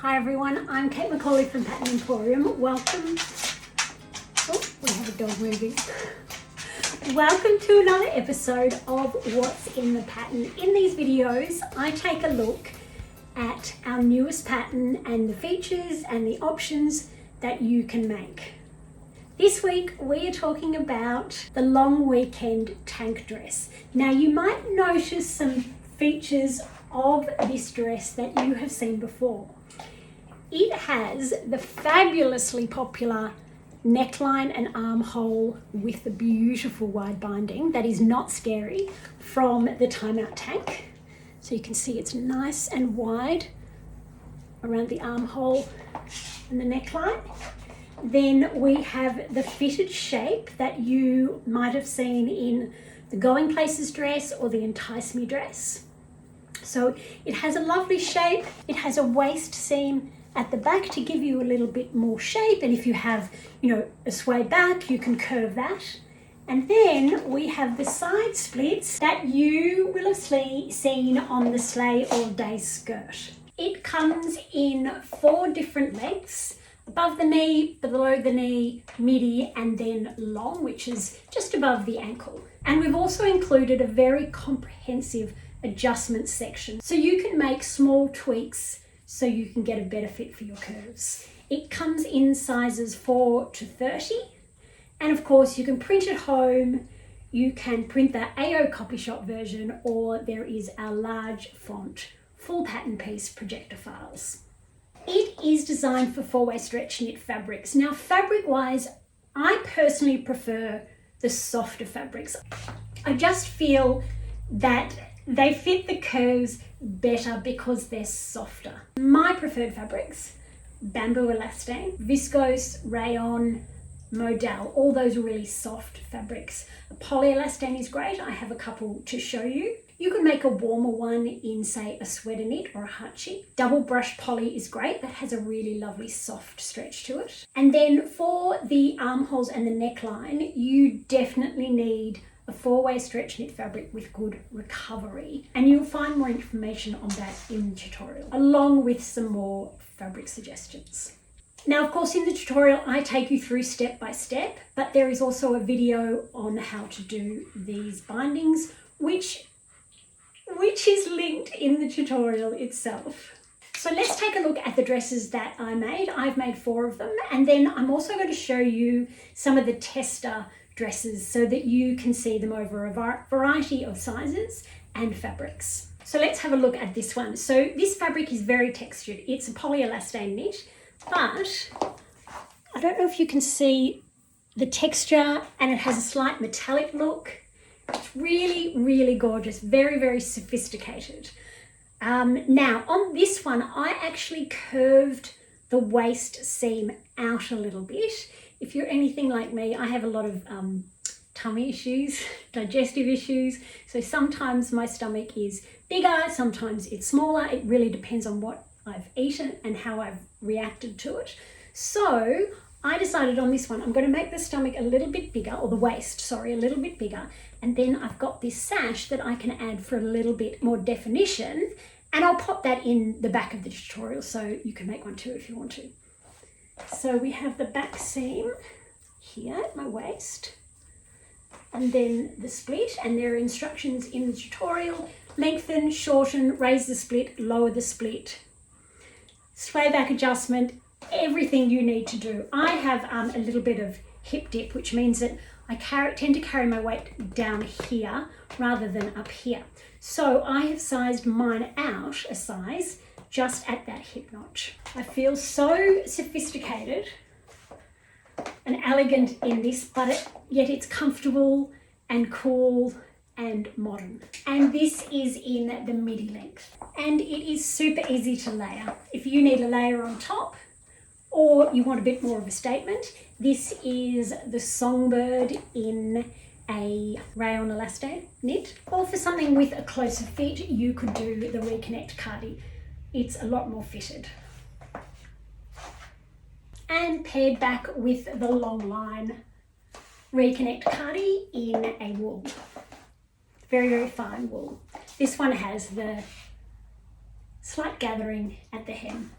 Hi everyone, I'm Kate McCauley from Pattern Emporium. Welcome. Oh, we have a dog moving. Welcome to another episode of What's in the Pattern. In these videos, I take a look at our newest pattern and the features and the options that you can make. This week, we are talking about the long weekend tank dress. Now, you might notice some features of this dress that you have seen before. It has the fabulously popular neckline and armhole with the beautiful wide binding that is not scary from the timeout tank. So you can see it's nice and wide around the armhole and the neckline. Then we have the fitted shape that you might have seen in the Going Places dress or the Entice Me dress. So it has a lovely shape. It has a waist seam at the back to give you a little bit more shape, and if you have, a sway back, you can curve that. And then we have the side splits that you will have seen on the Slay All Day skirt. It comes in 4 different lengths: above the knee, below the knee, midi, and then long, which is just above the ankle. And we've also included a very comprehensive adjustment section, so you can make small tweaks so you can get a better fit for your curves. It comes in sizes 4 to 30, and of course you can print at home. You can print the AO copy shop version, or there is our large font full pattern piece projector files. It is designed for 4-way stretch knit fabrics. Now, fabric wise, I personally prefer the softer fabrics. I just feel that they fit the curves better because they're softer. My preferred fabrics: bamboo elastane, viscose, rayon, modal, all those really soft fabrics. A polyelastane is great. I have a couple to show you. You can make a warmer one in, say, a sweater knit or a hutchie. Double brush poly is great. That has a really lovely soft stretch to it. And then for the armholes and the neckline, you definitely need a 4-way stretch knit fabric with good recovery. And you'll find more information on that in the tutorial, along with some more fabric suggestions. Now, of course, in the tutorial, I take you through step by step, but there is also a video on how to do these bindings, which is linked in the tutorial itself. So let's take a look at the dresses that I made. I've made 4 of them, and then I'm also going to show you some of the tester dresses so that you can see them over a variety of sizes and fabrics. So let's have a look at this one. So this fabric is very textured. It's a polyelastane knit, but I don't know if you can see the texture, and it has a slight metallic look. It's really, really gorgeous, very, very sophisticated. Now on this one, I actually curved the waist seam out a little bit. If you're anything like me, I have a lot of tummy issues, digestive issues. So sometimes my stomach is bigger, sometimes it's smaller. It really depends on what I've eaten and how I've reacted to it. So I decided on this one, I'm going to make the stomach a little bit bigger, or the waist, sorry, a little bit bigger. And then I've got this sash that I can add for a little bit more definition. And I'll pop that in the back of the tutorial so you can make one too if you want to. So we have the back seam here at my waist, and then the split, and there are instructions in the tutorial: lengthen, shorten, raise the split, lower the split, sway back adjustment, everything you need to do. I have a little bit of hip dip, which means that I tend to carry my weight down here rather than up here. So I have sized mine out a size just at that hip notch. I feel so sophisticated and elegant in this, but yet it's comfortable and cool and modern. And this is in the midi length, and it is super easy to layer. If you need a layer on top, or you want a bit more of a statement, this is the Songbird in a rayon elastane knit. Or for something with a closer fit, you could do the Reconnect cardi. It's a lot more fitted. And paired back with the long line Reconnect cardi in a wool. Very, very fine wool. This one has the slight gathering at the hem.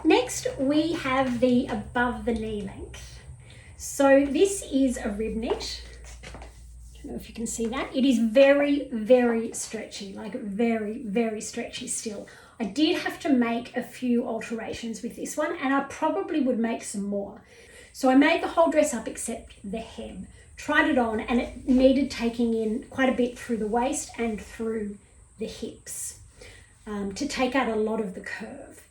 Next, we have the above the knee length. So this is a rib knit. I don't know if you can see that. It is very, very stretchy, like very, very stretchy still. I did have to make a few alterations with this one, and I probably would make some more. So I made the whole dress up except the hem. Tried it on, and it needed taking in quite a bit through the waist and through the hips to take out a lot of the curve.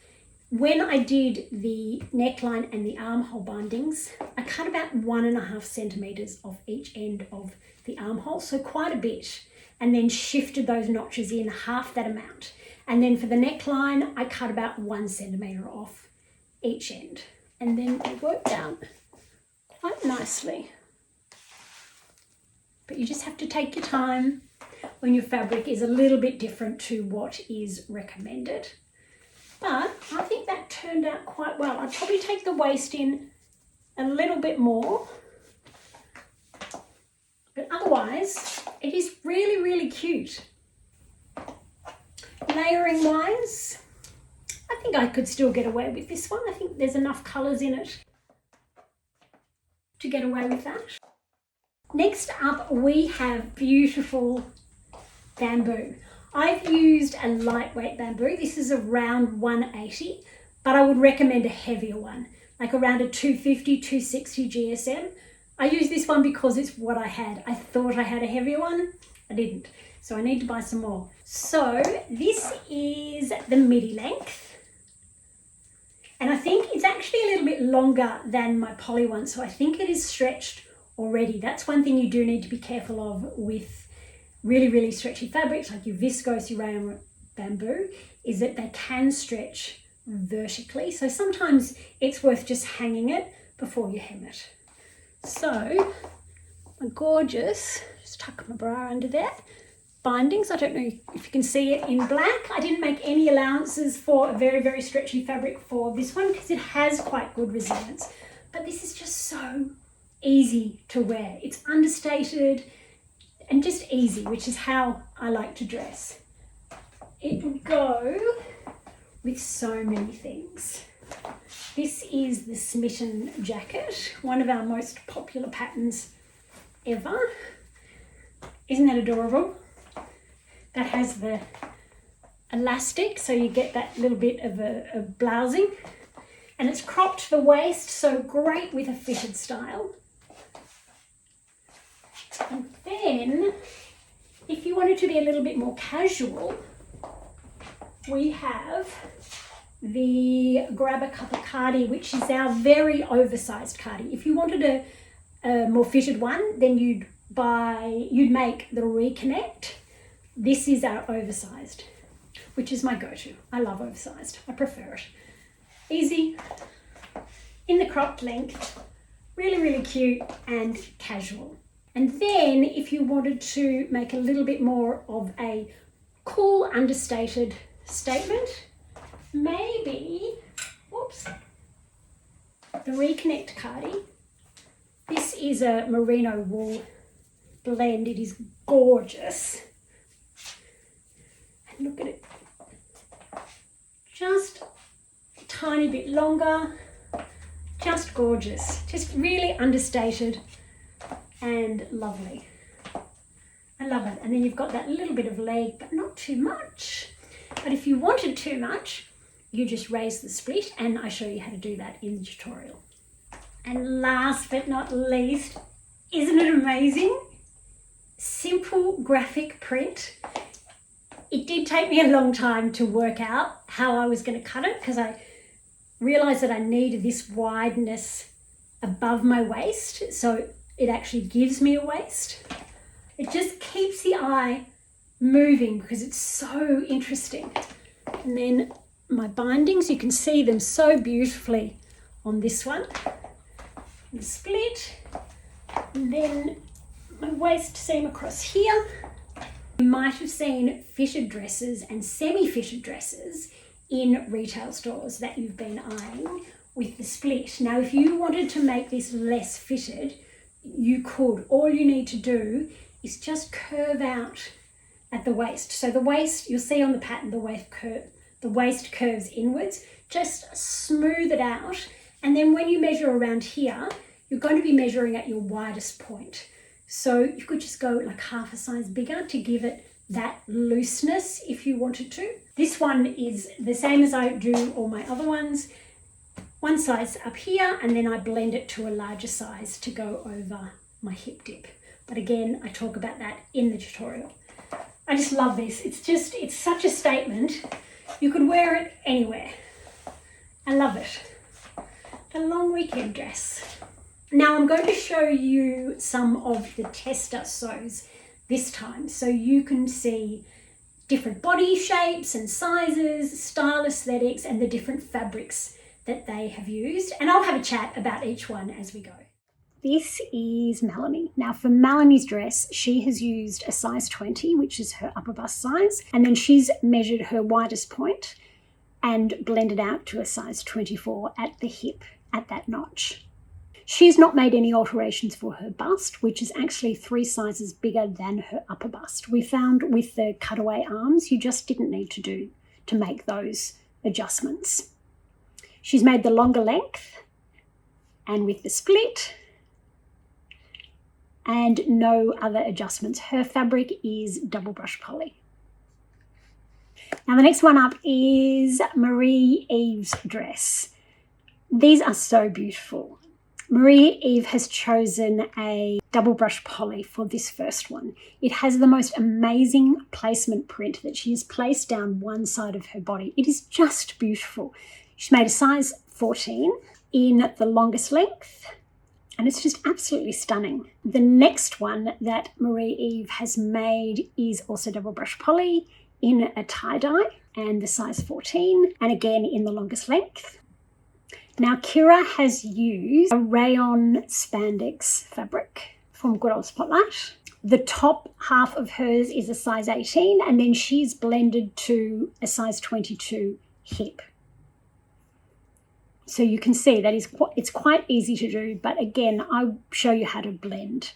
When I did the neckline and the armhole bindings, I cut about 1.5 centimeters off each end of the armhole, so quite a bit, and then shifted those notches in half that amount. And then for the neckline, I cut about 1 centimeter off each end, and then it worked out quite nicely. But you just have to take your time when your fabric is a little bit different to what is recommended. But I think that turned out quite well. I'd probably take the waist in a little bit more. But otherwise, it is really, really cute. Layering wise, I think I could still get away with this one. I think there's enough colours in it to get away with that. Next up, we have beautiful bamboo. I've used a lightweight bamboo. This is around 180, but I would recommend a heavier one, like around a 250, 260 GSM. I use this one because it's what I had. I thought I had a heavier one. I didn't. So I need to buy some more. So this is the midi length. And I think it's actually a little bit longer than my poly one. So I think it is stretched already. That's one thing you do need to be careful of with really, really stretchy fabrics like your viscose, your rayon bamboo, is that they can stretch vertically. So sometimes it's worth just hanging it before you hem it. So my gorgeous, just tuck my bra under there, bindings. I don't know if you can see it in black. I didn't make any allowances for a very, very stretchy fabric for this one because it has quite good resilience. But this is just so easy to wear. It's understated and just easy, which is how I like to dress. It would go with so many things. This is the Smitten jacket, one of our most popular patterns ever. Isn't that adorable? That has the elastic, so you get that little bit of a blousing. And it's cropped to the waist, so great with a fitted style. And then, if you wanted to be a little bit more casual, we have the Grab a Cup of Cardi, which is our very oversized cardi. If you wanted a more fitted one, then you'd make the Reconnect. This is our oversized, which is my go-to. I love oversized. I prefer it. Easy, in the cropped length, really, really cute and casual. And then if you wanted to make a little bit more of a cool, understated statement, maybe, the Reconnect cardi. This is a merino wool blend. It is gorgeous. And look at it. Just a tiny bit longer. Just gorgeous. Just really understated and lovely. I love it. And then you've got that little bit of leg, but not too much. But if you wanted too much, you just raise the split, and I show you how to do that in the tutorial. And last but not least, isn't it amazing? Simple graphic print. It did take me a long time to work out how I was going to cut it because I realized that I needed this wideness above my waist, so it actually gives me a waist. It just keeps the eye moving because it's so interesting. And then my bindings, you can see them so beautifully on this one. The split, and then my waist seam across here. You might have seen fitted dresses and semi-fitted dresses in retail stores that you've been eyeing with the split. Now, if you wanted to make this less fitted, you could. All you need to do is just curve out at the waist. So the waist, you'll see on the pattern, the the waist curves inwards. Just smooth it out. And then when you measure around here, you're going to be measuring at your widest point. So you could just go like half a size bigger to give it that looseness if you wanted to. This one is the same as I do all my other ones. One size up here, and then I blend it to a larger size to go over my hip dip. But again, I talk about that in the tutorial. I just love this. It's such a statement. You could wear it anywhere. I love it. A long weekend dress. Now I'm going to show you some of the tester sews this time, so you can see different body shapes and sizes, style aesthetics, and the different fabrics that they have used. And I'll have a chat about each one as we go. This is Melanie. Now for Melanie's dress, she has used a size 20, which is her upper bust size, and then she's measured her widest point and blended out to a size 24 at the hip, at that notch. She's not made any alterations for her bust, which is actually 3 sizes bigger than her upper bust. We found with the cutaway arms, you just didn't need to make those adjustments. She's made the longer length and with the split, and no other adjustments. Her fabric is double brush poly. Now the next one up is Marie Eve's dress. These are so beautiful. Marie Eve has chosen a double brush poly for this first one. It has the most amazing placement print that she has placed down one side of her body. It is just beautiful. She's made a size 14 in the longest length, and it's just absolutely stunning. The next one that Marie Eve has made is also double brush poly in a tie-dye and the size 14, and again in the longest length. Now Kira has used a rayon spandex fabric from Good Old Spotlight. The top half of hers is a size 18, and then she's blended to a size 22 hip. So you can see that it's quite easy to do, but again, I'll show you how to blend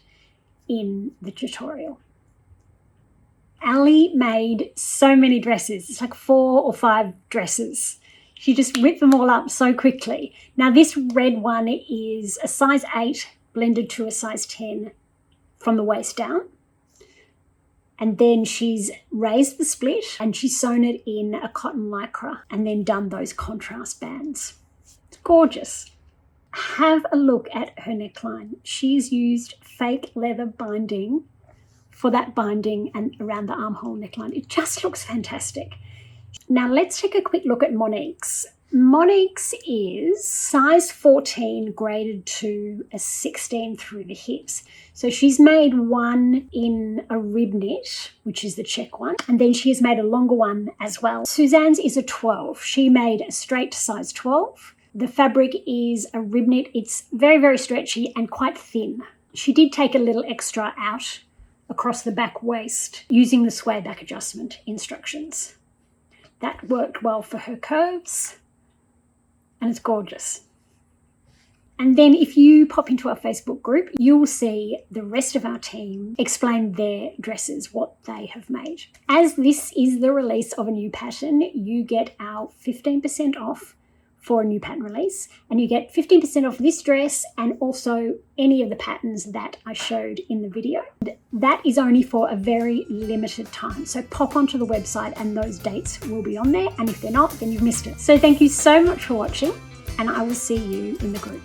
in the tutorial. Ali made so many dresses. It's like 4 or 5 dresses. She just whipped them all up so quickly. Now this red one is a size 8 blended to a size 10 from the waist down. And then she's raised the split and she's sewn it in a cotton lycra and then done those contrast bands. It's gorgeous. Have a look at her neckline. She's used fake leather binding for that binding and around the armhole neckline. It just looks fantastic. Now let's take a quick look at Monique's. Monique's is size 14 graded to a 16 through the hips. So she's made one in a rib knit, which is the check one, and then she has made a longer one as well. Suzanne's is a 12. She made a straight size 12. The fabric is a rib knit. It's very, very stretchy and quite thin. She did take a little extra out across the back waist using the sway back adjustment instructions. That worked well for her curves, and it's gorgeous. And then if you pop into our Facebook group, you'll see the rest of our team explain their dresses, what they have made. As this is the release of a new pattern, you get our 15% off for a new pattern release, and you get 15% off this dress and also any of the patterns that I showed in the video. That is only for a very limited time, so pop onto the website and those dates will be on there, and if they're not, then you've missed it. So thank you so much for watching, and I will see you in the group.